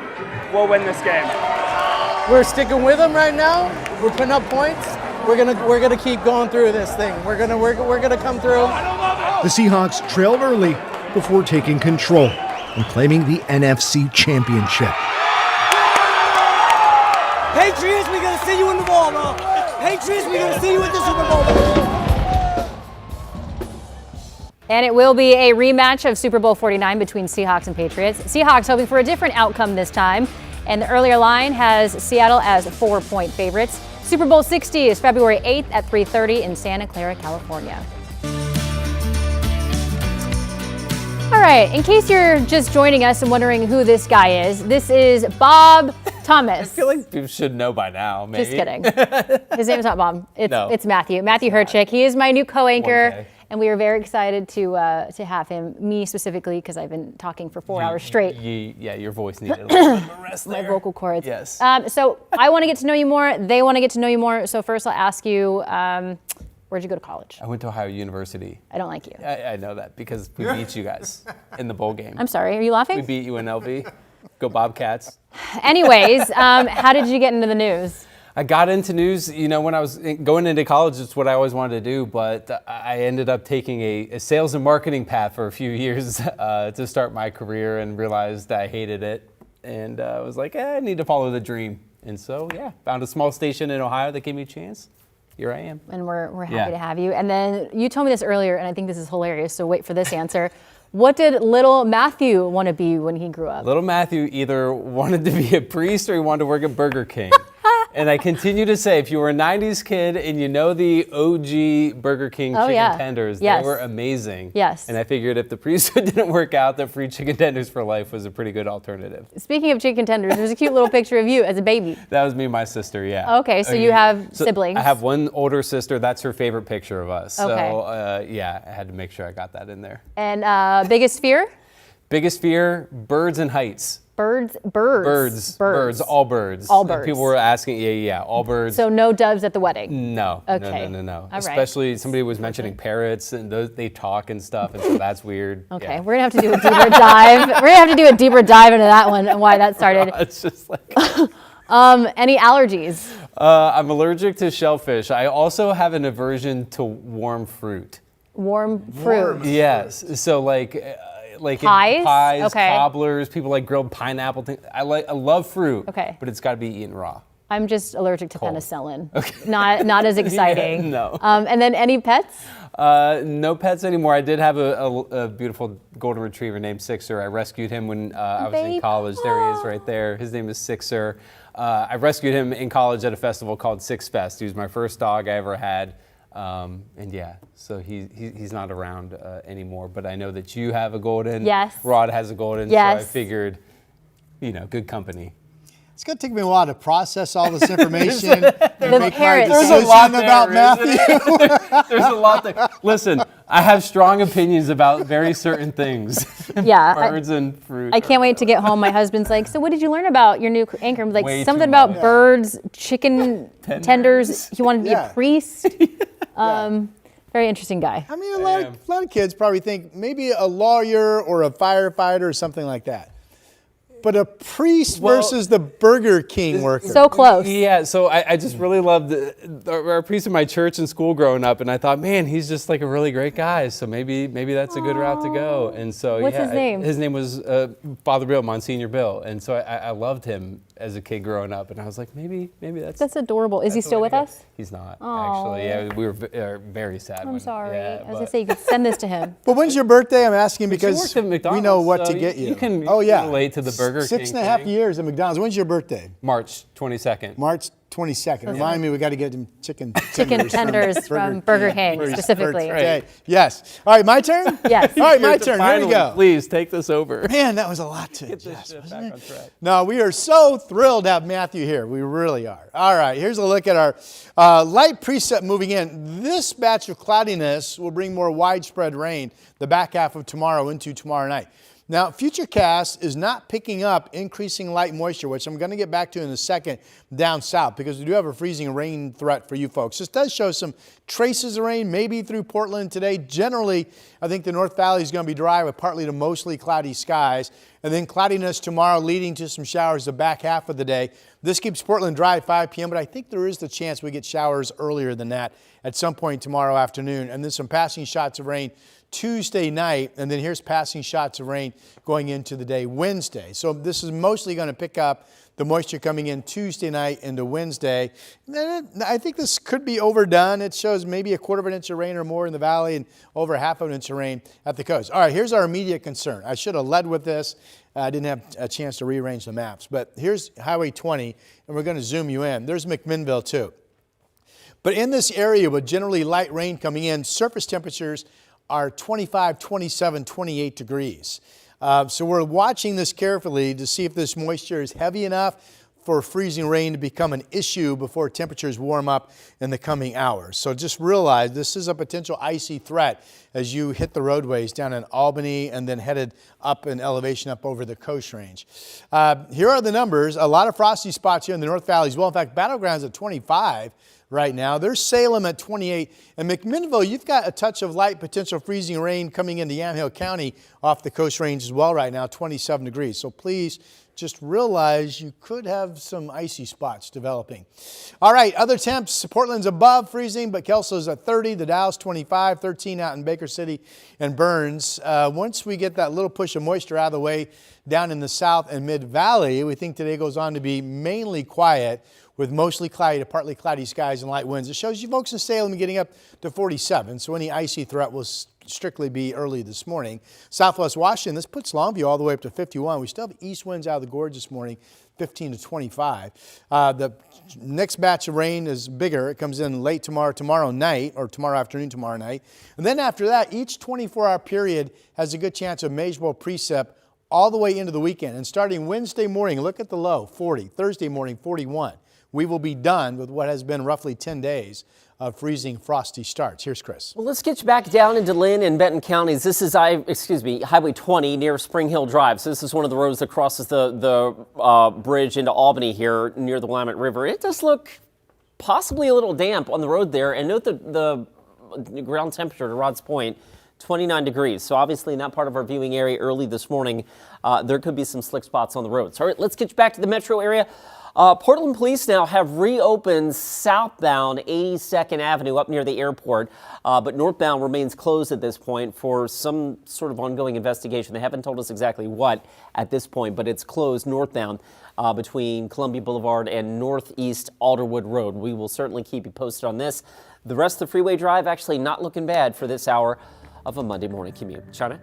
we'll win this game. We're sticking with them right now. We're putting up points. We're gonna keep going through this thing. We're gonna come through. The Seahawks trailed early before taking control and claiming the NFC Championship. Patriots, we're gonna see you in the ball, bro. Patriots, we're gonna see you at the Super Bowl. And it will be a rematch of Super Bowl 49 between Seahawks and Patriots. Seahawks hoping for a different outcome this time. And the earlier line has Seattle as 4-point favorites. Super Bowl 60 is February 8th at 3:30 in Santa Clara, California. All right, in case you're just joining us and wondering who this guy is, this is Bob Thomas. I feel like people should know by now, maybe. Just kidding. His name is not Bob. It's Matthew. Matthew Herchick. He is my new co-anchor, and we are very excited to have him. Me specifically, because I've been talking for 4 hours straight. Yeah, your voice needed a little bit of a rest there. My vocal cords. Yes. So I want to get to know you more. They want to get to know you more. So first, I'll ask you. Where'd you go to college? I went to Ohio University. I don't like you. I know that because we beat you guys in the bowl game. I'm sorry, are you laughing? We beat UNLV. Go Bobcats. Anyways, how did you get into the news? I got into news, when I was going into college, it's what I always wanted to do, but I ended up taking a sales and marketing path for a few years to start my career and realized I hated it. And I was like, I need to follow the dream. And so, found a small station in Ohio that gave me a chance. Here I am. And we're happy to have you. And then you told me this earlier, and I think this is hilarious, so wait for this answer. What did little Matthew want to be when he grew up? Little Matthew either wanted to be a priest or he wanted to work at Burger King. And I continue to say, if you were a 90s kid and you know the OG Burger King chicken tenders, they were amazing. Yes. And I figured if the priesthood didn't work out, that free chicken tenders for life was a pretty good alternative. Speaking of chicken tenders, there's a cute little picture of you as a baby. That was me and my sister, yeah. Okay, so you have siblings. I have one older sister. That's her favorite picture of us. Okay. So, I had to make sure I got that in there. And biggest fear? Biggest fear, birds and heights. Birds. All birds. All birds. People were asking, all birds. So no doves at the wedding? No. Okay. No. All Especially somebody was mentioning parrots and they talk and stuff, and so that's weird. Okay, we're gonna have to do a deeper dive. We're gonna have to do a deeper dive into that one and why that started. It's just like. Any allergies? I'm allergic to shellfish. I also have an aversion to warm fruit. Warm fruit? Yes. So like pies, cobblers, people like grilled pineapple. I love fruit, but it's got to be eaten raw. I'm just allergic to penicillin. Okay. Not as exciting. No. And then any pets? No pets anymore. I did have a beautiful golden retriever named Sixer. I rescued him when I was in college. There he is right there. His name is Sixer. I rescued him in college at a festival called Six Fest. He was my first dog I ever had. So he's not around anymore, but I know that you have a golden. Yes. Rod has a golden. Yes. So I figured, good company. It's going to take me a while to process all this information and make my decision There's a lot there, about Matthew. There's a lot there. Listen, I have strong opinions about very certain things. Yeah. Birds and fruit. I can't wait to get home. My husband's like, so what did you learn about your new anchor? I'm like, Way something too about much. birds, chicken tenders. He wanted to be a priest. Very interesting guy. I mean, a lot of kids probably think maybe a lawyer or a firefighter or something like that. But a priest versus the Burger King worker. So close. Yeah, so I just really loved our priest in my church and school growing up, and I thought, man, he's just like a really great guy, so maybe that's a good route to go. And so What's his name? His name was Father Bill, Monsignor Bill, and so I loved him as a kid growing up, and I was like, maybe that's adorable. Is he still with us? He's not, actually. Yeah, we were very sad. I'm sorry. Yeah, I was gonna say you could send this to him. But when's your birthday? I'm asking because worked at McDonald's, we know what so to get you. You can relate to the Burger King 6.5 thing. years at McDonald's. When's your birthday? March 22nd. March 22nd. Remind me, we got to get them chicken tenders from Burger King specifically. Okay. Yes. All right, my turn? Yes. All right, my turn. Here we go. Please take this over. Man, that was a lot to adjust, wasn't it? No, we are so thrilled to have Matthew here. We really are. All right, here's a look at our light precip moving in. This batch of cloudiness will bring more widespread rain the back half of tomorrow into tomorrow night. Now, Futurecast is not picking up increasing light moisture, which I'm going to get back to in a second down south, because we do have a freezing rain threat for you folks. This does show some traces of rain, maybe through Portland today. Generally, I think the North Valley is going to be dry with partly to mostly cloudy skies, and then cloudiness tomorrow leading to some showers the back half of the day. This keeps Portland dry at 5 p.m., but I think there is the chance we get showers earlier than that at some point tomorrow afternoon, and then some passing shots of rain Tuesday night, and then here's passing shots of rain going into the day Wednesday. So this is mostly going to pick up the moisture coming in Tuesday night into Wednesday. I think this could be overdone. It shows maybe a 1/4 inch of rain or more in the valley and over 1/2 inch of rain at the coast. All right, here's our immediate concern. I should have led with this. I didn't have a chance to rearrange the maps, but here's Highway 20, and we're going to zoom you in. There's McMinnville too. But in this area with generally light rain coming in, surface temperatures are 25, 27, 28 degrees. So we're watching this carefully to see if this moisture is heavy enough for freezing rain to become an issue before temperatures warm up in the coming hours. So just realize this is a potential icy threat as you hit the roadways down in Albany and then headed up in elevation up over the Coast Range. Here are the numbers. A lot of frosty spots here in the North Valley as well. In fact, Battleground's at 25. Right now. There's Salem at 28. And McMinnville, you've got a touch of light potential freezing rain coming into Yamhill County off the Coast Range as well right now, 27 degrees. So please just realize you could have some icy spots developing. All right, other temps. Portland's above freezing, but Kelso's at 30. The Dow's 25, 13 out in Baker City and Burns. Once we get that little push of moisture out of the way down in the south and mid-valley, we think today goes on to be mainly quiet with mostly cloudy to partly cloudy skies and light winds. It shows you folks in Salem getting up to 47, so any icy threat will strictly be early this morning. Southwest Washington, this puts Longview all the way up to 51. We still have east winds out of the gorge this morning, 15 to 25. The next batch of rain is bigger. It comes in late tomorrow night, or tomorrow afternoon, tomorrow night. And then after that, each 24-hour period has a good chance of measurable precip all the way into the weekend. And starting Wednesday morning, look at the low, 40. Thursday morning, 41. We will be done with what has been roughly 10 days of freezing frosty starts. Here's Chris. Well, let's get you back down into Lynn and Benton counties. This is Highway 20 near Spring Hill Drive. So this is one of the roads that crosses the bridge into Albany here near the Willamette River. It does look possibly a little damp on the road there. And note the ground temperature, to Rod's point, 29 degrees. So obviously in that part of our viewing area early this morning, there could be some slick spots on the road. So all right, let's get you back to the metro area. Portland police now have reopened southbound 82nd Avenue up near the airport, but northbound remains closed at this point for some sort of ongoing investigation. They haven't told us exactly what at this point, but it's closed northbound between Columbia Boulevard and Northeast Alderwood Road. We will certainly keep you posted on this. The rest of the freeway drive actually not looking bad for this hour of a Monday morning commute. Shauna?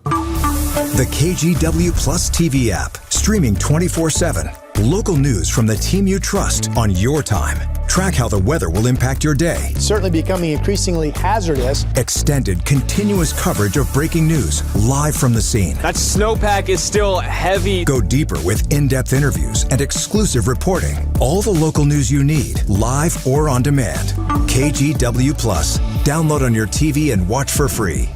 The KGW Plus TV app, streaming 24/7. Local news from the team you trust on your time. Track how the weather will impact your day. It's certainly becoming increasingly hazardous. Extended, continuous coverage of breaking news live from the scene. That snowpack is still heavy. Go deeper with in-depth interviews and exclusive reporting. All the local news you need, live or on demand. KGW Plus. Download on your TV and watch for free.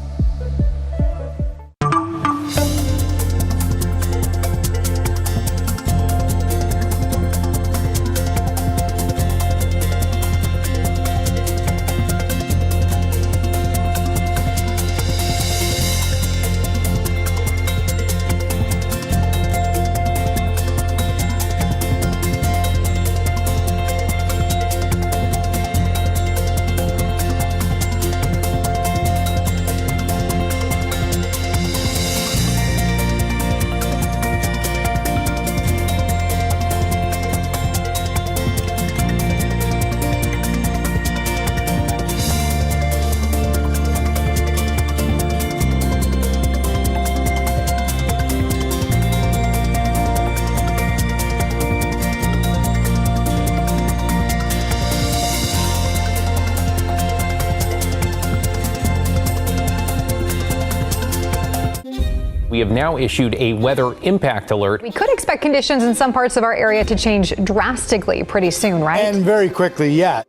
We have now issued a weather impact alert. We could expect conditions in some parts of our area to change drastically pretty soon, right? And very quickly, yeah.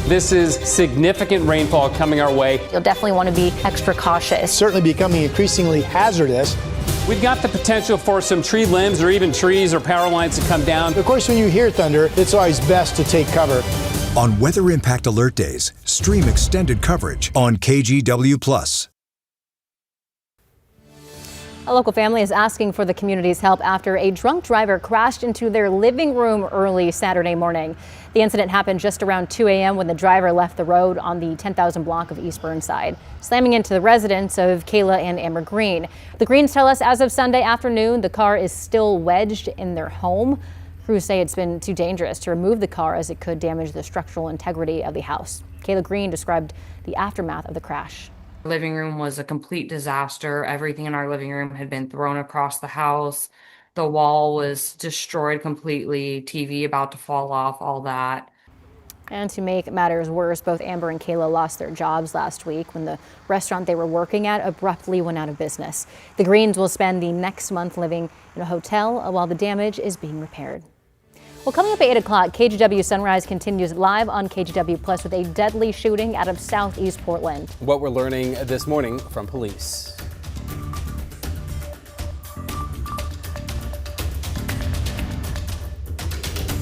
This is significant rainfall coming our way. You'll definitely want to be extra cautious. Certainly becoming increasingly hazardous. We've got the potential for some tree limbs or even trees or power lines to come down. Of course, when you hear thunder, it's always best to take cover. On Weather Impact Alert Days, stream extended coverage on KGW+. A local family is asking for the community's help after a drunk driver crashed into their living room early Saturday morning. The incident happened just around 2 a.m. when the driver left the road on the 10,000 block of East Burnside, slamming into the residence of Kayla and Amber Green. The Greens tell us as of Sunday afternoon, the car is still wedged in their home. Crews say it's been too dangerous to remove the car as it could damage the structural integrity of the house. Kayla Green described the aftermath of the crash. Our living room was a complete disaster. Everything in our living room had been thrown across the house. The wall was destroyed completely, TV about to fall off, all that. And to make matters worse, both Amber and Kayla lost their jobs last week when the restaurant they were working at abruptly went out of business. The Greens will spend the next month living in a hotel while the damage is being repaired. Well, coming up at 8 o'clock, KGW Sunrise continues live on KGW Plus with a deadly shooting out of southeast Portland. What we're learning this morning from police.